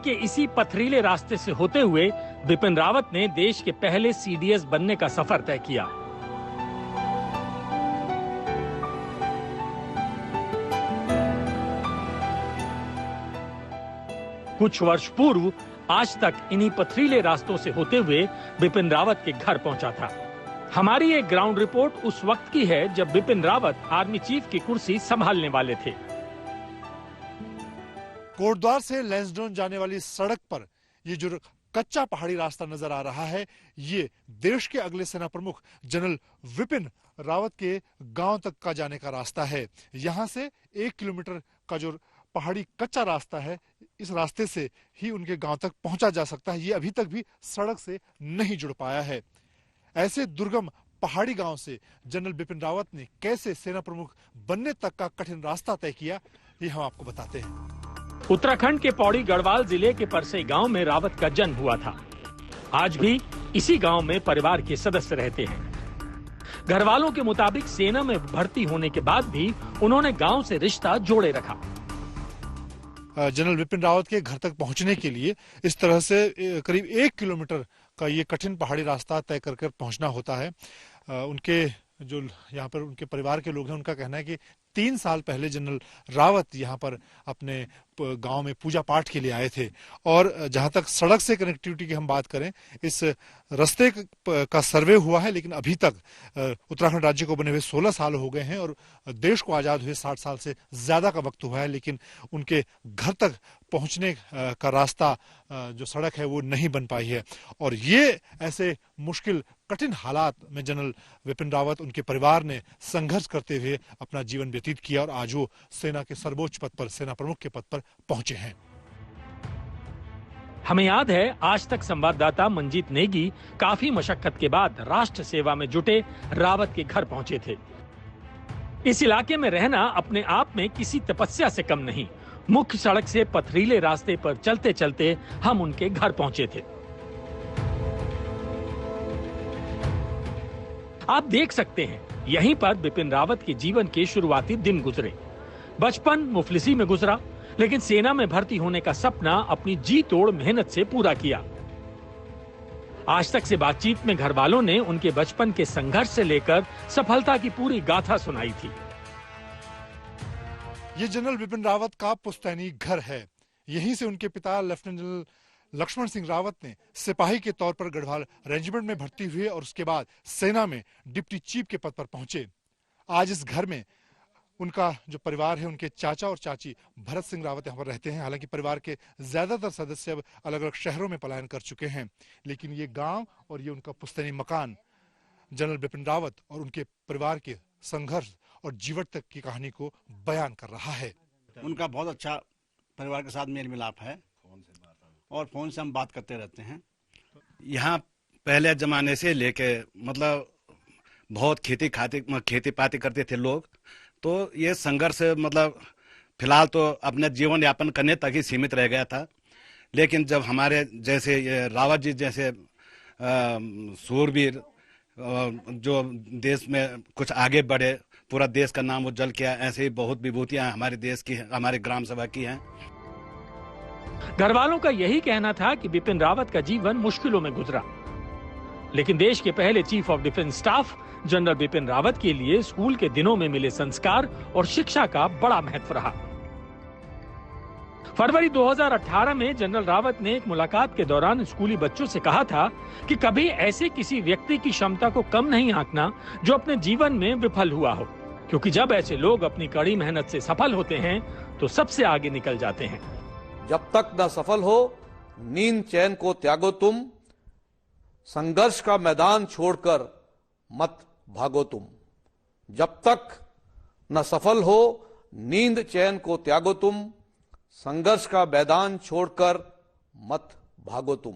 के इसी पथरीले रास्ते से होते हुए बिपिन रावत ने देश के पहले सीडीएस बनने का सफर तय किया। कुछ वर्ष पूर्व आज तक इन्हीं पथरीले रास्तों से होते हुए बिपिन रावत के घर पहुंचा था। हमारी एक ग्राउंड रिपोर्ट उस वक्त की है जब बिपिन रावत आर्मी चीफ की कुर्सी संभालने वाले थे। कोटद्वार से लैंसडाउन जाने वाली सड़क पर ये जो कच्चा पहाड़ी रास्ता नजर आ रहा है, ये देश के अगले सेना प्रमुख जनरल विपिन रावत के गांव तक का जाने का रास्ता है। यहां से 1 किलोमीटर का जो पहाड़ी कच्चा रास्ता है, इस रास्ते से ही उनके गांव तक पहुंचा जा सकता है। ये अभी तक भी सड़क से नहीं जुड़ पाया है। ऐसे दुर्गम पहाड़ी गांव से जनरल बिपिन रावत ने कैसे सेना प्रमुख बनने तक का कठिन रास्ता तय किया, ये हम आपको बताते हैं। उत्तराखंड के पौड़ी गढ़वाल जिले के परसई गांव में रावत का जन्म हुआ था। आज भी इसी गांव में परिवार के सदस्य रहते हैं। घर वालों के मुताबिक सेना में भर्ती होने के बाद भी उन्होंने गांव से रिश्ता जोड़े रखा। जनरल बिपिन रावत के घर तक पहुंचने के लिए इस तरह से करीब 1 किलोमीटर का ये कठिन पहाड़ी रास्ता तय कर पहुंचना होता है। उनके जो यहाँ पर उनके परिवार के लोग हैं, उनका कहना है कि 3 साल पहले जनरल रावत यहाँ पर अपने गांव में पूजा पाठ के लिए आए थे। और जहां तक सड़क से कनेक्टिविटी की हम बात करें, इस रास्ते का सर्वे हुआ है, लेकिन अभी तक उत्तराखंड राज्य को बने हुए 16 साल हो गए हैं और देश को आजाद हुए 60 साल से ज्यादा का वक्त हुआ है, लेकिन उनके घर तक पहुंचने का रास्ता जो सड़क है वो नहीं बन पाई है। और ये ऐसे मुश्किल कठिन हालात में जनरल बिपिन रावत, उनके परिवार ने संघर्ष करते हुए अपना जीवन व्यतीत किया और आज वो सेना के सर्वोच्च पद पर, सेना प्रमुख के पद पर पहुंचे हैं। हमें याद है, आज तक संवाददाता मंजीत नेगी काफी मशक्कत के बाद राष्ट्र सेवा में जुटे रावत के घर पहुंचे थे। इस इलाके में रहना अपने आप में किसी तपस्या से कम नहीं। मुख्य सड़क से पथरीले रास्ते पर चलते चलते हम उनके घर पहुंचे थे। आप देख सकते हैं, यहीं पर बिपिन रावत के जीवन के शुरुआती दिन गुजरे। बचपन मुफलिसी में गुजरा, लेकिन सेना में भर्ती होने का सपना अपनी जी तोड़ मेहनत से पूरा किया। आज तक से बातचीत में घर वालों ने उनके बचपन के संघर्ष से लेकर सफलता की पूरी गाथा सुनाई थी। ये जनरल बिपिन रावत का पुश्तैनी घर है। यहीं से उनके पिता लेफ्टिनेंट जनरल लक्ष्मण सिंह रावत ने सिपाही के तौर पर गढ़वाल रेजिमेंट में भर्ती हुए और उसके बाद सेना में डिप्टी चीफ के पद पर पहुंचे। आज इस घर में उनका जो परिवार है, उनके चाचा और चाची भरत सिंह रावत यहाँ पर रहते हैं। हालांकि परिवार के ज्यादातर सदस्य अब अलग अलग शहरों में पलायन कर चुके हैं, लेकिन ये गांव और ये उनका पुश्तैनी मकान जनरल बिपिन रावत और उनके परिवार के संघर्ष और जीवन तक की कहानी को बयान कर रहा है। उनका बहुत अच्छा परिवार के साथ मेल मिलाप है और फोन से हम बात करते रहते हैं। यहाँ पहले जमाने से लेके मतलब बहुत खेती पाती करते थे लोग, तो ये संघर्ष मतलब फिलहाल तो अपने जीवन यापन करने तक ही सीमित रह गया था। लेकिन जब हमारे जैसे ये रावत जी जैसे सूरवीर जो देश में कुछ आगे बढ़े, पूरा देश का नाम उज्जवल किया, ऐसे ही बहुत विभूतियां हमारे देश की, हमारे ग्राम सभा की हैं। घर वालों का यही कहना था कि बिपिन रावत का जीवन मुश्किलों में गुजरा, लेकिन देश के पहले chief of defence staff general Bipin Rawat के लिए स्कूल के दिनों में मिले संस्कार और शिक्षा का बड़ा महत्व रहा। फरवरी 2018 में जनरल रावत ने एक मुलाकात के दौरान स्कूली बच्चों से कहा था कि कभी ऐसे किसी व्यक्ति की क्षमता को कम नहीं आंकना जो अपने जीवन में विफल हुआ हो, क्योंकि जब ऐसे लोग अपनी कड़ी मेहनत से सफल होते हैं तो सबसे आगे निकल जाते हैं। जब तक न सफल हो नींद चैन को त्यागो तुम, संघर्ष का मैदान छोड़कर मत भागो तुम। जब तक न सफल हो नींद चैन को त्यागो तुम, संघर्ष का मैदान छोड़कर मत भागो तुम।